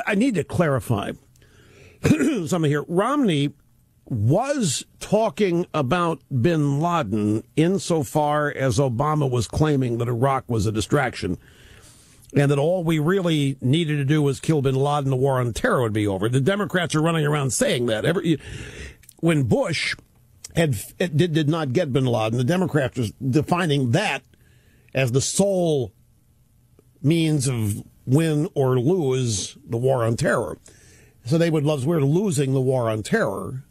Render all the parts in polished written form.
I need to clarify something here. Romney was talking about bin Laden insofar as Obama was claiming that Iraq was a distraction and that all we really needed to do was kill bin Laden, the war on terror would be over. The Democrats are running around saying that. When Bush did not get bin Laden, the Democrats was defining that as the sole means of win or lose the war on terror. So they would love, we're losing the war on terror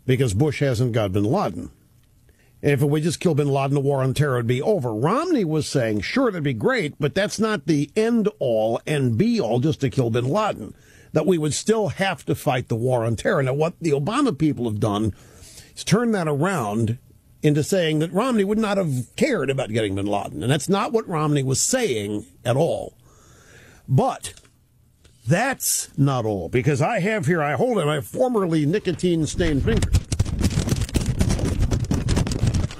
because Bush hasn't got bin Laden. And if we just kill bin Laden, the war on terror would be over. Romney was saying, sure, that'd be great, but that's not the end all and be all just to kill bin Laden. That we would still have to fight the war on terror. Now, what the Obama people have done is turn that around into saying that Romney would not have cared about getting bin Laden. And that's not what Romney was saying at all. But that's not all, because I have here, I hold it, my formerly nicotine-stained finger.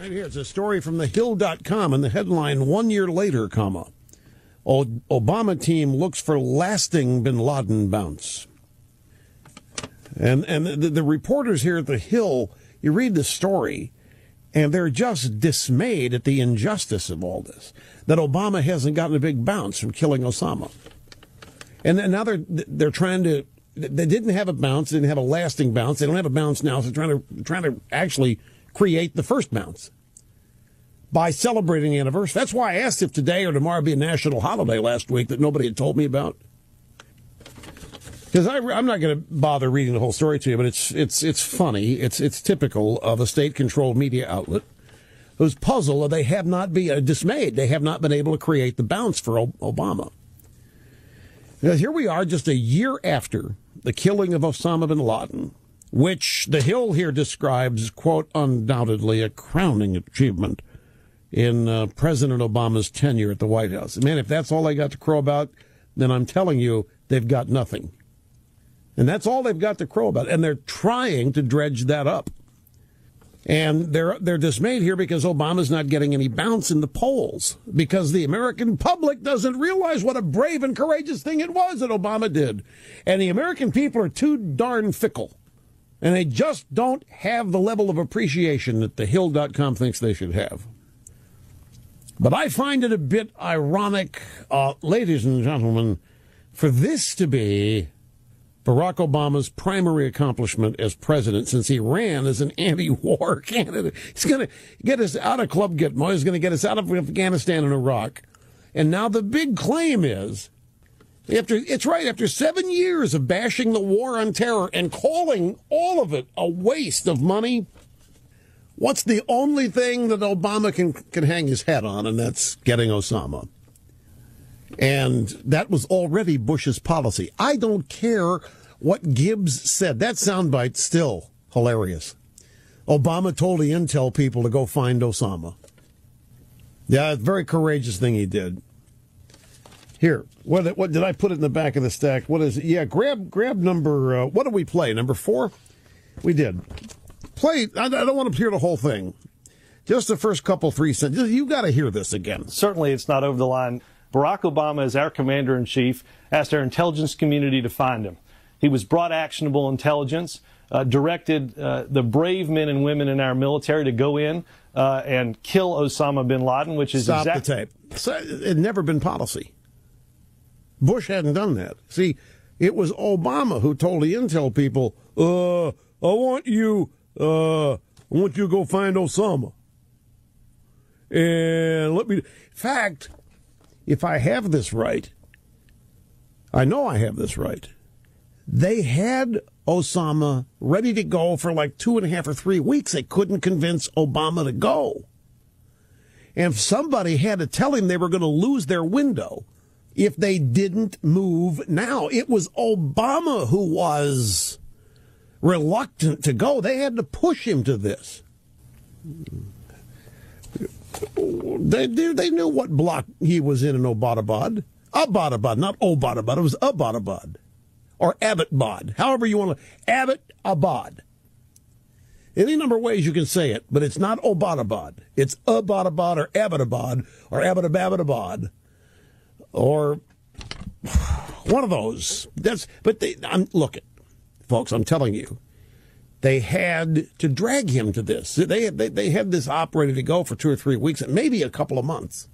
Right here, it's a story from thehill.com, and the headline, 1 year later, comma, Obama team looks for lasting bin Laden bounce. And the reporters here at the Hill, you read the story, and they're just dismayed at the injustice of all this, that Obama hasn't gotten a big bounce from killing Osama. And now they're trying to. They didn't have a bounce. They didn't have a lasting bounce. They don't have a bounce now. So they're trying to actually create the first bounce by celebrating the anniversary. That's why I asked if today or tomorrow would be a national holiday last week that nobody had told me about. Because I'm not going to bother reading the whole story to you, but it's funny. It's typical of a state-controlled media outlet who's puzzled. They have not been dismayed. They have not been able to create the bounce for Obama. Because here we are just a year after the killing of Osama bin Laden, which the Hill here describes, quote, undoubtedly a crowning achievement in President Obama's tenure at the White House. Man, if that's all they got to crow about, then I'm telling you, they've got nothing. And that's all they've got to crow about. And they're trying to dredge that up. And they're dismayed here because Obama's not getting any bounce in the polls, because the American public doesn't realize what a brave and courageous thing it was that Obama did. And the American people are too darn fickle. And they just don't have the level of appreciation that thehill.com thinks they should have. But I find it a bit ironic, ladies and gentlemen, for this to be Barack Obama's primary accomplishment as president, since he ran as an anti-war candidate. He's going to get us out of Club Gitmo. He's going to get us out of Afghanistan and Iraq. And now the big claim is, after 7 years of bashing the war on terror and calling all of it a waste of money, what's the only thing that Obama can hang his hat on, and that's getting Osama. And that was already Bush's policy. I don't care what Gibbs said. That soundbite's still hilarious. Obama told the intel people to go find Osama. Yeah, it's a very courageous thing he did. Here, what did I put it in the back of the stack? What is it? Yeah, grab number, what did we play? Number 4? We did. Play, I don't want to hear the whole thing. Just the first couple, 3 sentences. You got to hear this again. Certainly it's not over the line. Barack Obama, as our commander-in-chief, asked our intelligence community to find him. He was brought actionable intelligence, directed the brave men and women in our military to go in and kill Osama bin Laden, which is Stop the tape. It had never been policy. Bush hadn't done that. See, it was Obama who told the intel people, I want you to go find Osama. And let me... In fact, if I have this right, I know I have this right, they had Osama ready to go for like 2.5 or 3 weeks. They couldn't convince Obama to go. And somebody had to tell him they were going to lose their window if they didn't move now. It was Obama who was reluctant to go. They had to push him to this. They knew what block he was in Abbottabad. Abbottabad, not Abbottabad. It was Abbottabad. Or Abbottabad. However you want to. Abbottabad. Any number of ways you can say it, but it's not Abbottabad. It's Abbottabad or Abbottabad or Abbottabad or One of those. Look, folks, I'm telling you, they had to drag him to this. They had this op ready to go for 2 or 3 weeks, maybe a couple of months.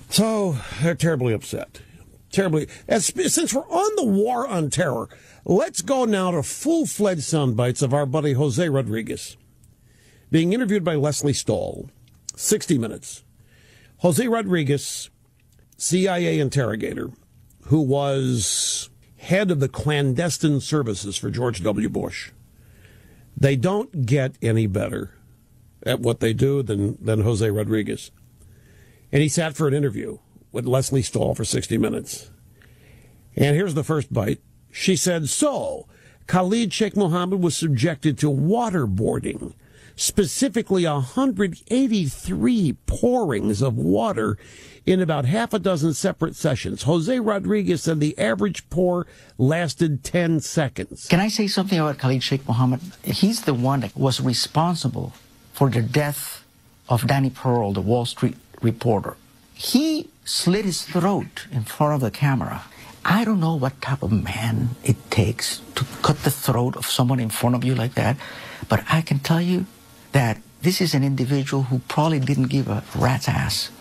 So they're terribly upset. Since we're on the war on terror, let's go now to full-fledged sound bites of our buddy Jose Rodriguez being interviewed by Leslie Stahl. 60 Minutes. Jose Rodriguez, CIA interrogator, who was head of the clandestine services for George W. Bush. They don't get any better at what they do than Jose Rodriguez. And he sat for an interview with Leslie Stahl for 60 Minutes. And here's the first bite. She said, so, Khalid Sheikh Mohammed was subjected to waterboarding, specifically 183 pourings of water in about half a dozen separate sessions. Jose Rodriguez said the average pour lasted 10 seconds. Can I say something about Khalid Sheikh Mohammed? He's the one that was responsible for the death of Danny Pearl, the Wall Street reporter. He slit his throat in front of the camera. I don't know what type of man it takes to cut the throat of someone in front of you like that, but I can tell you that this is an individual who probably didn't give a rat's ass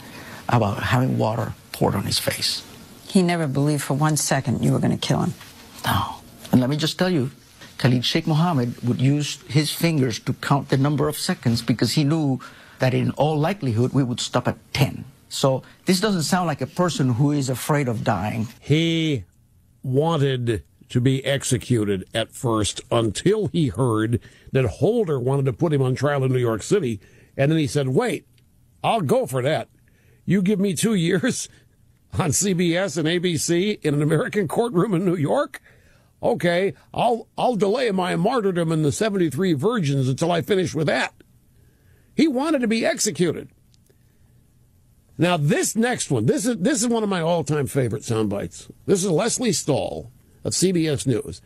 about having water poured on his face. He never believed for 1 second you were going to kill him. No. And let me just tell you, Khalid Sheikh Mohammed would use his fingers to count the number of seconds because he knew that in all likelihood we would stop at 10. So this doesn't sound like a person who is afraid of dying. He wanted to be executed at first until he heard that Holder wanted to put him on trial in New York City. And then he said, wait, I'll go for that. You give me 2 years on CBS and ABC in an American courtroom in New York? Okay, I'll delay my martyrdom in the 73 Virgins until I finish with that. He wanted to be executed. Now, this next one, this is one of my all-time favorite sound bites. This is Leslie Stahl of CBS News.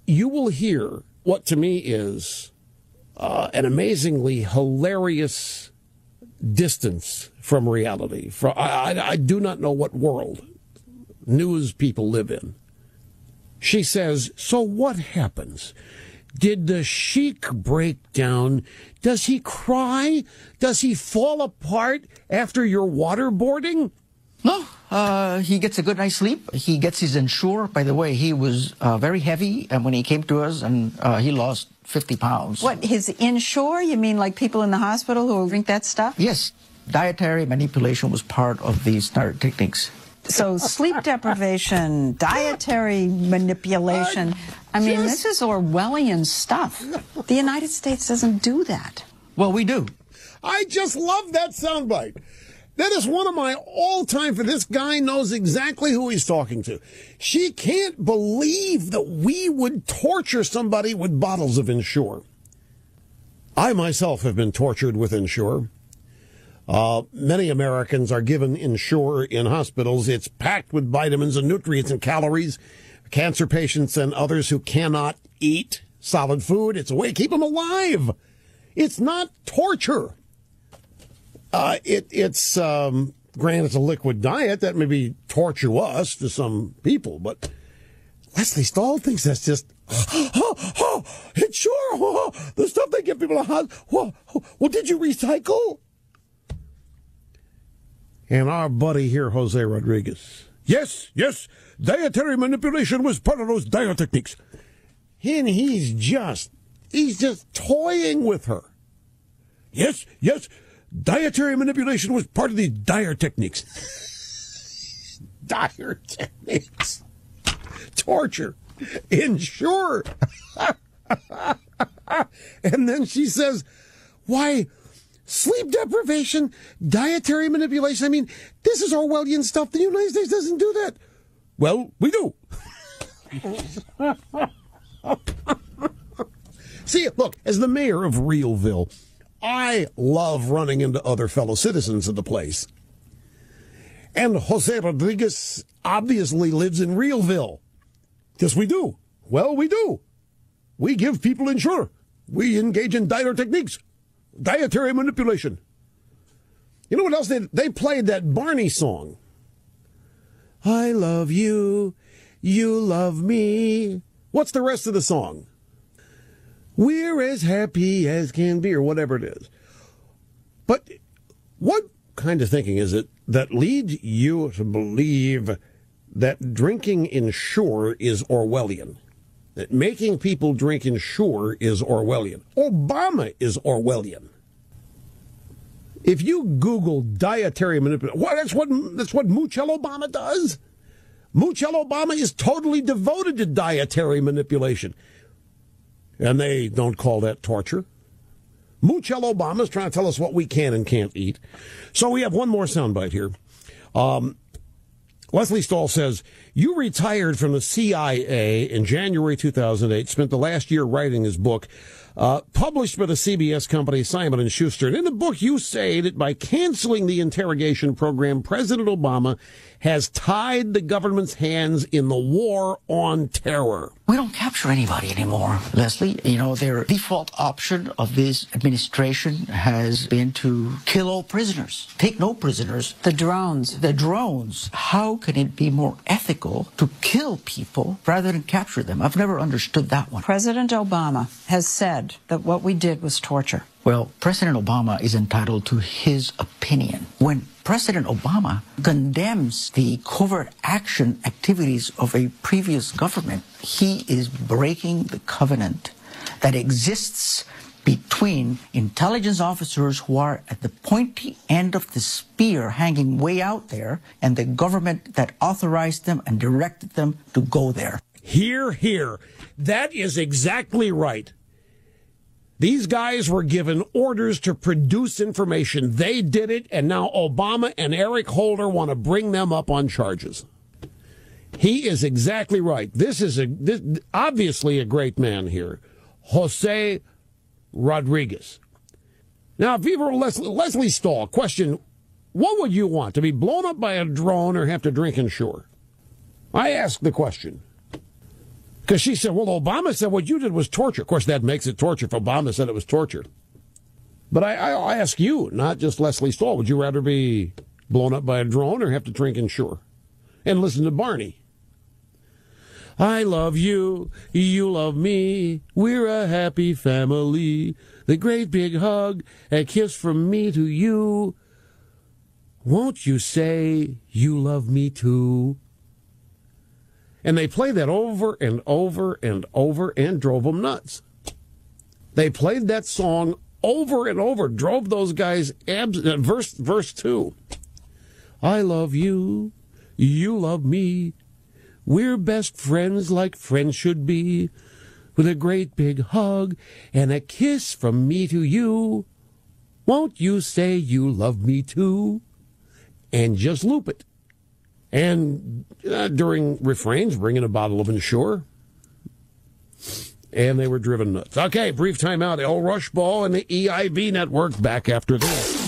You will hear what to me is an amazingly hilarious distance from reality. I do not know what world news people live in. She says, so what happens? Did the sheik break down? Does he cry? Does he fall apart after your waterboarding? No, he gets a good night's sleep. He gets his insure. By the way, he was very heavy when he came to us, and he lost 50 pounds. What, his insure? You mean like people in the hospital who drink that stuff? Yes. Dietary manipulation was part of these techniques. So sleep deprivation, dietary manipulation. I mean, this is Orwellian stuff. The United States doesn't do that. Well, we do. I just love that soundbite. That is one of my all-time, for this guy knows exactly who he's talking to. She can't believe that we would torture somebody with bottles of Ensure. I myself have been tortured with Ensure. Many Americans are given Ensure in hospitals. It's packed with vitamins and nutrients and calories. Cancer patients and others who cannot eat solid food. It's a way to keep them alive. It's not torture. It's granted, it's a liquid diet. That may be torture to us, to some people, but Leslie Stahl thinks that's just, Ensure, the stuff they give people in the hospital. Well, did you recycle? And our buddy here, Jose Rodriguez. Yes, dietary manipulation was part of those diet techniques. And he's just toying with her. Yes, dietary manipulation was part of the dire techniques. Dire techniques. Torture. Ensure. And then she says, why, sleep deprivation, dietary manipulation. I mean, this is Orwellian stuff. The United States doesn't do that. Well, we do. See, look, as the mayor of Realville, I love running into other fellow citizens of the place. And Jose Rodriguez obviously lives in Realville. Yes, we do. Well, we do. We give people Ensure. We engage in dire techniques. Dietary manipulation. You know what else? They played that Barney song. I love you, you love me. What's the rest of the song? We're as happy as can be, or whatever it is. But what kind of thinking is it that leads you to believe that drinking Ensure is Orwellian? That making people drink Ensure is Orwellian? Obama is Orwellian. If you Google dietary manipulation, that's what Muchel Obama does. Muchel Obama is totally devoted to dietary manipulation. And they don't call that torture. Muchel Obama is trying to tell us what we can and can't eat. So we have one more soundbite here. Leslie Stahl says, you retired from the CIA in January 2008, spent the last year writing his book, published by the CBS company Simon & Schuster. And in the book, you say that by canceling the interrogation program, President Obama has tied the government's hands in the war on terror. We don't capture anybody anymore, Leslie. You know, their default option of this administration has been to kill all prisoners, take no prisoners. The drones. The drones. How can it be more ethical to kill people rather than capture them? I've never understood that one. President Obama has said that what we did was torture. Well, President Obama is entitled to his opinion. When President Obama condemns the covert action activities of a previous government, he is breaking the covenant that exists between intelligence officers who are at the pointy end of the spear hanging way out there and the government that authorized them and directed them to go there. Hear, hear. That is exactly right. These guys were given orders to produce information. They did it, and now Obama and Eric Holder want to bring them up on charges. He is exactly right. This is obviously a great man here, Jose Rodriguez. Now, if you were Leslie Stahl, question, what would you want, to be blown up by a drone or have to drink Ensure? I asked the question. Because she said, well, Obama said what you did was torture. Of course, that makes it torture if Obama said it was torture. But I ask you, not just Leslie Stahl, would you rather be blown up by a drone or have to drink Ensure? And listen to Barney. I love you, you love me, we're a happy family. The great big hug, a kiss from me to you. Won't you say you love me too? And they played that over and over and over and drove them nuts. They played that song over and over, drove those guys verse 2. I love you, you love me, we're best friends like friends should be, with a great big hug and a kiss from me to you. Won't you say you love me too? And just loop it. And during refrains, bring in a bottle of Ensure. And they were driven nuts. Okay, brief time out. El Rush Ball and the EIB Network back after this.